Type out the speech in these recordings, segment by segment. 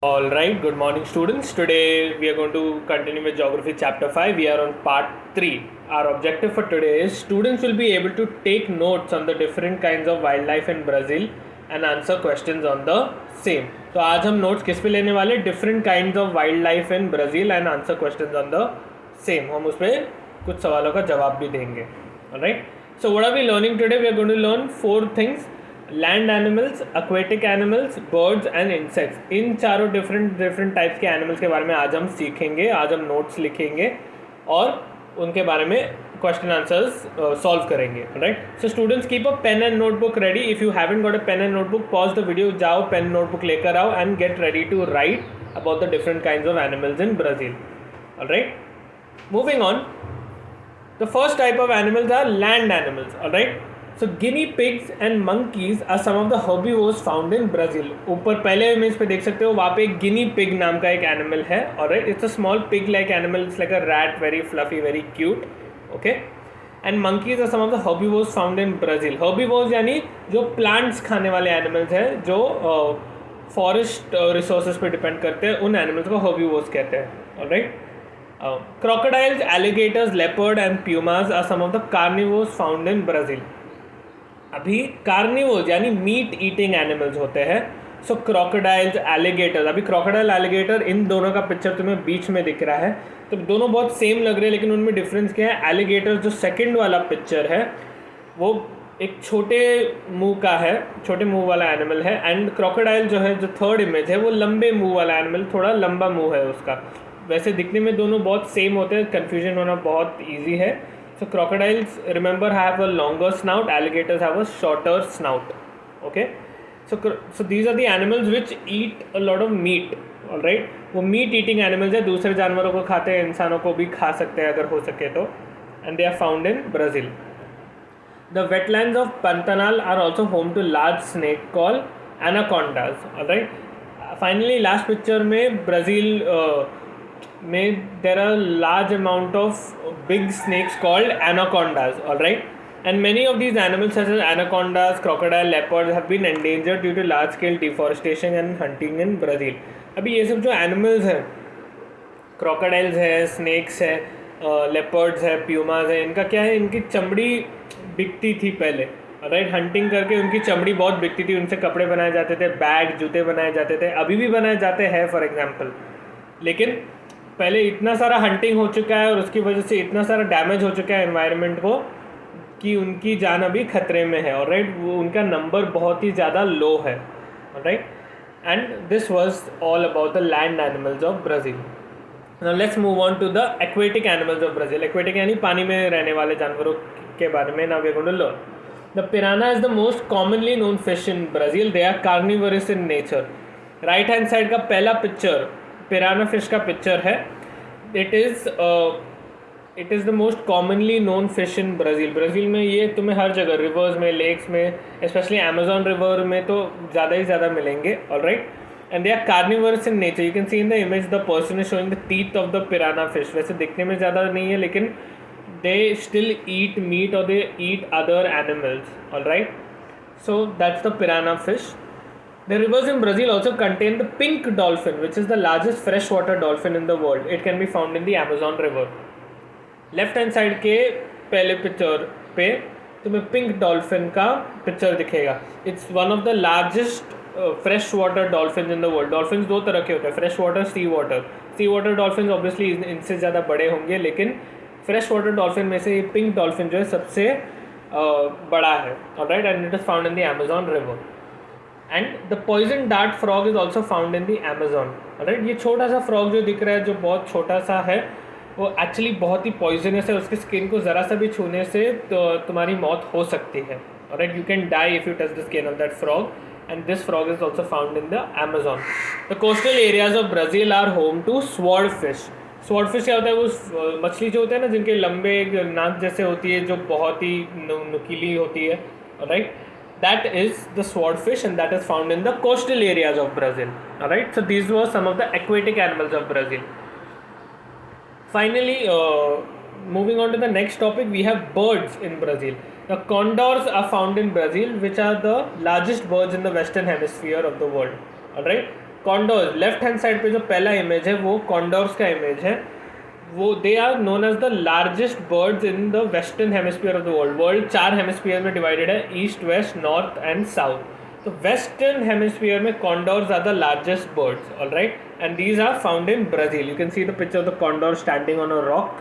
All right, good morning, students. Today we are going to continue with Geography Chapter 5. We are on Part 3. Our objective for today is students will be able to take notes on the different kinds of wildlife in Brazil and answer questions on the same. तो आज हम notes किस पे लेने वाले different kinds of wildlife in Brazil and answer questions on the same. हम उस पर कुछ सवालों का जवाब भी देंगे. All right. So what are we learning today? We are going to learn 4 things. Land animals, aquatic animals, birds and insects. इन चारों डिफरेंट टाइप्स के एनिमल्स के बारे में आज हम सीखेंगे. आज हम नोट्स लिखेंगे और उनके बारे में क्वेश्चन आंसर्स सॉल्व करेंगे. Right. So students keep a pen and notebook ready. If you haven't got a pen and notebook, pause the video, जाओ पेन नोटबुक लेकर आओ and get ready to write about the different kinds of animals in Brazil. Alright. Moving on, the first type of animals are land animals. Alright. So guinea pigs and monkeys are some of the herbivores found in Brazil. ऊपर पहले image पे देख सकते हो, वहाँ पे guinea pig नाम का एक एनिमल है. Alright, it's a small pig-like animal. It's like a rat, very fluffy, very cute. Okay, and monkeys are some of the herbivores found in Brazil. Herbivores यानी जो plants खाने वाले animals हैं, जो forest resources पे depend करते हैं, उन animals को herbivores कहते हैं. Alright. Crocodiles, alligators, leopard and pumas are some of the carnivores found in Brazil. अभी कार्निवोर्स यानी मीट ईटिंग एनिमल्स होते हैं. सो क्रोकोडाइल्स, एलिगेटर्स. अभी क्रोकोडाइल, एलिगेटर, इन दोनों का पिक्चर तुम्हें बीच में दिख रहा है, तो दोनों बहुत सेम लग रहे हैं, लेकिन उनमें डिफरेंस क्या है. एलिगेटर जो सेकंड वाला पिक्चर है वो एक छोटे मुंह का है, छोटे मुंह वाला एनिमल है. एंड क्रोकोडाइल जो है, जो थर्ड इमेज है, वो लंबे मुंह वाला एनिमल, थोड़ा लंबा मुंह है उसका. वैसे दिखने में दोनों बहुत सेम होते हैं, कन्फ्यूजन होना बहुत ईजी है. So crocodiles, remember, have a longer snout. Alligators have a shorter snout. Okay. So these are the animals which eat a lot of meat. All right. वो meat eating animals है, दूसरे जानवरों को खाते हैं, इंसानों को भी खा सकते हैं अगर हो सके तो. And they are found in Brazil. The wetlands of Pantanal are also home to large snake called anacondas. All right. Finally, last picture में Brazil में there are large amount of big snakes called anacondas. All right. And many of these animals such as anacondas, crocodile, leopards have been endangered due to large scale deforestation and hunting in Brazil. अभी ये सब जो animals हैं, crocodiles है, snakes है, leopards है, pumas है, इनका क्या है, इनकी चमड़ी बिकती थी पहले. राइट. हंटिंग करके उनकी चमड़ी बहुत बिकती थी, उनसे कपड़े बनाए जाते थे, बैग, जूते बनाए जाते थे, अभी भी बनाए जाते हैं फॉर एग्जाम्पल. लेकिन पहले इतना सारा हंटिंग हो चुका है और उसकी वजह से इतना सारा डैमेज हो चुका है एनवायरनमेंट को कि उनकी जान अभी खतरे में है. ऑलराइट. वो उनका नंबर बहुत ही ज़्यादा लो है. Alright. And this was all about the land animals of Brazil. Now let's move on to the aquatic animals of Brazil. Aquatic यानी पानी में रहने वाले जानवरों के बारे में. Now we are going to learn. The piranha is the most commonly known fish in Brazil. They are carnivorous in nature. Right hand side का पहला पिक्चर पिराना फिश का पिक्चर है. It is the most commonly known fish in Brazil. Brazil में ये तुम्हें हर जगह, reverse में, lakes में, स्पेशली अमेजॉन रिवर में तो ज़्यादा ही ज़्यादा मिलेंगे. Alright. And they are carnivorous in nature. You can see in the image the person is showing the teeth of the piranha fish. वैसे दिखने में ज़्यादा नहीं है, लेकिन दे स्टिल ईट मीट और they eat other animals. Alright. So that's the piranha fish. The rivers in Brazil also contain the pink dolphin, which is the largest freshwater dolphin in the world. It can be found in the Amazon River. Left hand side के पहले picture पे तुम्हें pink dolphin का picture दिखेगा. It's one of the largest freshwater dolphins in the world. Dolphins दो तरह के होते हैं, फ्रेश वाटर, सी वाटर. सी वाटर डॉल्फिन ऑब्वियसली इनसे ज़्यादा बड़े होंगे, लेकिन फ्रेश वाटर डॉल्फिन में से ये पिंक डॉल्फिन जो है सबसे बड़ा है. Alright. And it is found in the Amazon river. And the poison dart frog is also found in the Amazon. Right. ये छोटा सा फ्रॉग जो दिख रहा है, जो बहुत छोटा सा है, वो एक्चुअली बहुत ही पॉइजनस है. उसकी स्किन को ज़रा सा भी छूने से तो तुम्हारी मौत हो सकती है. Right. You can die if you touch the skin of that frog. And this frog is also found in the Amazon. The coastal areas of Brazil are home to swordfish. Swordfish क्या होता है? वो मछली जो होता है ना, जिनके लंबे नाक जैसे होती है, जो बहुत ही नुकीली होती है. Right. That is the swordfish, and that is found in the coastal areas of Brazil. Alright, so these were some of the aquatic animals of Brazil. Finally, moving on to the next topic, we have birds in Brazil. The condors are found in Brazil, which are the largest birds in the western hemisphere of the world. Alright, condors, left hand side पे जो पहला image है वो कॉन्डोर्स का image है. वो they are known as the largest birds in the western hemisphere of the world. World 4 hemisphere में divided है, east, west, north and south. तो वेस्टर्न हेमिस्फीयर में condors are the largest birds, alright, and these are found in Brazil. You can see the picture of the condor standing on a rock.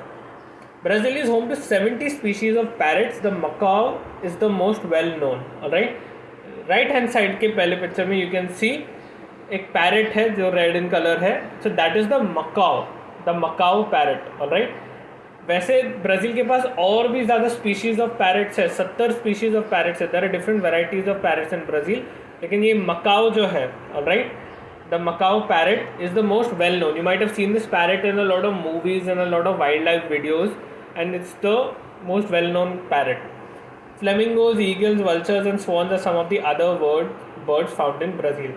Brazil is home to 70 species of parrots. The macaw is the most well known. Alright. Right hand side के पहले picture में you can see एक parrot है जो red in colour है. So that is the macaw. The macaw parrot. Alright. वैसे Brazil के पास और भी ज़्यादा स्पीशीज़ ऑफ पैरेट्स है. 70 स्पीशीज़ ऑफ पैरेट्स है. There are different varieties of parrots in Brazil. लेकिन ये मकाओ जो है, alright, the macaw parrot is the most well known. You might have seen this parrot in a lot of movies and a lot of wildlife videos, and it's the most well known parrot. Flamingos, eagles, vultures and swans are some of the other birds found in Brazil.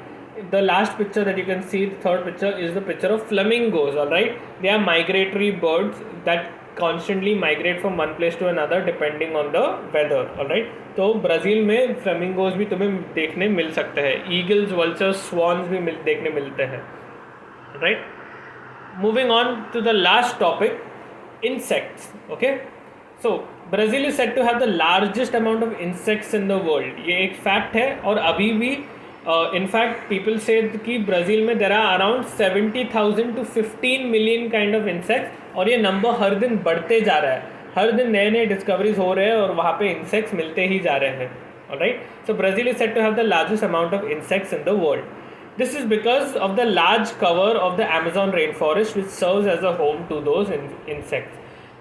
The last picture that you can see, the third picture, is the picture of flamingos. All right, they are migratory birds that constantly migrate from one place to another depending on the weather. All right, तो Brazil में flamingos भी तुम्हें देखने मिल सकते हैं. Eagles, vultures, swans भी देखने मिलते हैं. Right, moving on to the last topic, insects. Okay, so Brazil is said to have the largest amount of insects in the world. ये एक फैक्ट है. और अभी भी in fact people say कि ब्राज़ील में there are around 70,000 to 15 million kind of insects, और ये नंबर हर दिन बढ़ते जा रहा है. हर दिन नए नए डिस्कवरीज हो रहे हैं और वहाँ पे इंसेक्ट्स मिलते ही जा रहे हैं. Alright, so Brazil is said to have the largest amount of insects in the world. This is because of the large cover of the Amazon rainforest which serves as a home to those insects.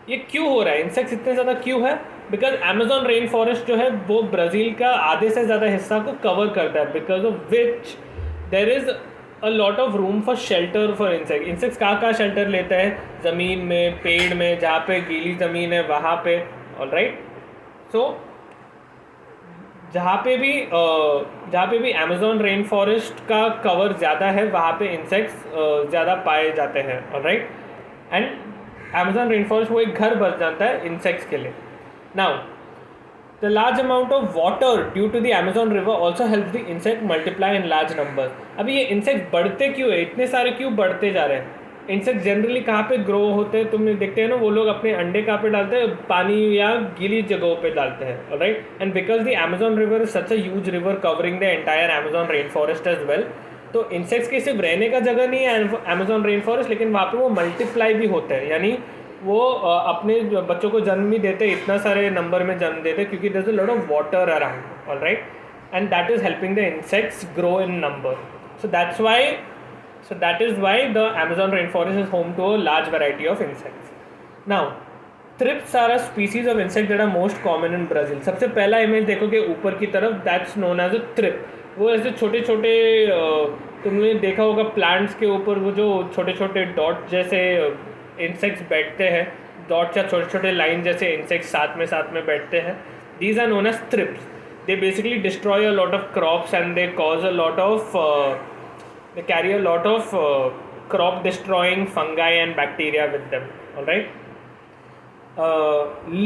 ये क्यों हो रहा है? Insects इतने ज़्यादा क्यों है? Because Amazon rainforest जो है वो ब्राज़ील का आधे से ज़्यादा हिस्सा को कवर करता है, because of which there is a lot of room for shelter for insect. Insects कहाँ शेल्टर लेते हैं? ज़मीन में, पेड़ में, जहाँ पे गीली ज़मीन है वहाँ पे. ऑलराइट, सो जहाँ पे भी अमेज़न रेन फॉरेस्ट का कवर ज़्यादा है वहाँ पे इंसेक्ट्स ज़्यादा पाए जाते हैं. Alright, and Amazon rain forest वो एक घर बन जाता है इंसेक्ट्स के लिए. Now the large amount of water due to the Amazon river also help the insect multiply in large number. अभी ये इंसेक्ट बढ़ते क्यों है? इतने सारे क्यों बढ़ते जा रहे हैं? इंसेक्ट जनरली कहाँ पे ग्रो होते हैं? तुम देखते हैं ना, वो लोग अपने अंडे कहाँ पे डालते हैं? पानी या गीली जगहों पे डालते हैं. Alright, and because the Amazon river is such a huge river covering the entire Amazon rain forest as well, तो इंसेक्ट्स की सिर्फ रहने का जगह नहीं है अमेज़न रेन फॉरेस्ट, लेकिन वहाँ पे वो मल्टीप्लाई भी होते हैं. यानी वो अपने बच्चों को जन्म भी देते हैं, इतना सारे नंबर में जन्म देते हैं, क्योंकि there is a lot of water around. Alright, and that is helping the insects grow in number. So that is why the Amazon rainforest is home to a large variety of insects. Now, thrips are a species of insect that are most common in Brazil. सबसे पहला image देखोगे ऊपर की तरफ, that's known as a thrip. वो ऐसे छोटे छोटे तुमने देखा होगा प्लांट्स के ऊपर वो जो छोटे छोटे डॉट जैसे इंसेक्ट्स बैठते हैं, डॉट या छोटे छोटे लाइन जैसे इंसेक्ट्स साथ में बैठते हैं. These are known as thrips. They basically destroy a lot of crops and they cause a lot of they carry a lot of crop destroying fungi and bacteria with them. All right,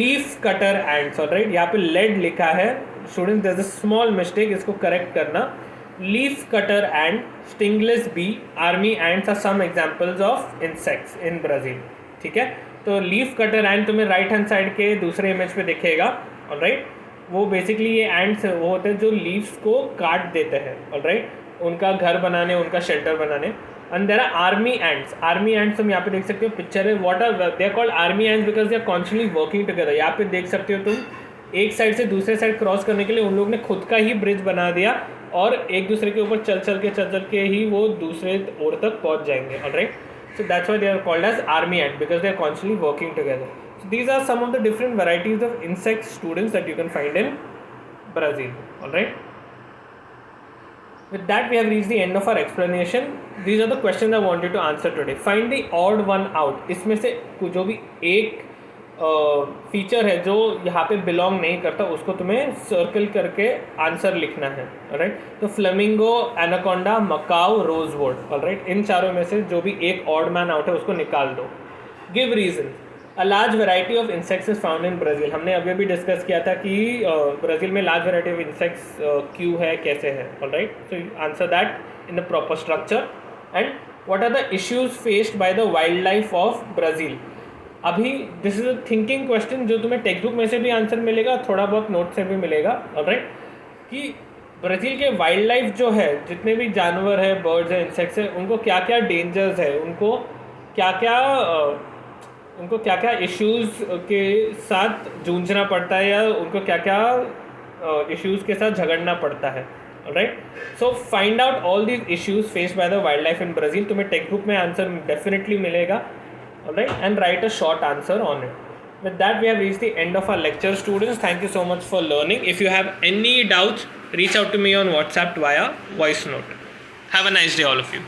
leaf cutter ants. All right, यहाँ पे lead लिखा है student, there's a small mistake, इसको correct करना. leaf cutter ant, stingless bee, army ants are some examples of insects in Brazil. ठीक है, तो leaf cutter ant तुम्हें राइट हैंड साइड के दूसरे इमेज पे दिखेगा. ऑल राइट, वो बेसिकली ये एंट्स वो होते हैं जो लीव्स को काट देते हैं. ऑल राइट, उनका घर बनाने, उनका शेल्टर बनाने. And there are army ants. Army ants तुम यहाँ पे देख सकते हो, पिक्चर है. What are they are called army ants because they are constantly working together. यहाँ पे देख सकते हो तुम, एक साइड से दूसरे साइड क्रॉस करने के लिए उन लोग ने खुद का ही ब्रिज बना दिया और एक दूसरे के ऊपर चल के ही वो दूसरे ओर तक पहुँच जाएंगे. Alright, so that's why they are called as army ant, because they are constantly working together. So these are some of the different varieties of insect students that you can find in Brazil. All right. With that, we have reached the end of our explanation. These are the questions I wanted to answer today. Find the odd one out. इसमें से जो भी एक feature है जो यहाँ पे belong नहीं करता उसको तुम्हें सर्कल करके आंसर लिखना है. राइट, तो flamingo, anaconda, macaw, rosewood. Alright, इन चारों में से जो भी एक ऑड मैन आउट है उसको निकाल दो. Give reason. A large variety of insects is found in Brazil. हमने अभी डिस्कस किया था कि ब्राज़ील में large variety of insects क्यों है, कैसे है. Alright, so answer that in the proper structure. And what are the issues faced by the wildlife of Brazil. अभी this is a thinking question जो तुम्हें टेक्स्ट बुक में से भी आंसर मिलेगा, थोड़ा बहुत नोट से भी मिलेगा. ऑलराइट, कि ब्राज़ील के वाइल्ड लाइफ जो है, जितने भी जानवर है, बर्ड्स हैं, इंसेक्ट्स हैं, उनको क्या क्या डेंजर्स है, उनको क्या क्या इश्यूज़ के साथ जूझना पड़ता है, या उनको क्या क्या इश्यूज़ के साथ झगड़ना पड़ता है. Right, so find out all these issues faced by the wild life in Brazil. तुम्हें टेक्स्ट बुक में आंसर डेफिनेटली मिलेगा. Alright, and write a short answer on it. With that, we have reached the end of our lecture, students. Thank you so much for learning. If you have any doubts, reach out to me on WhatsApp via voice note. Have a nice day, all of you.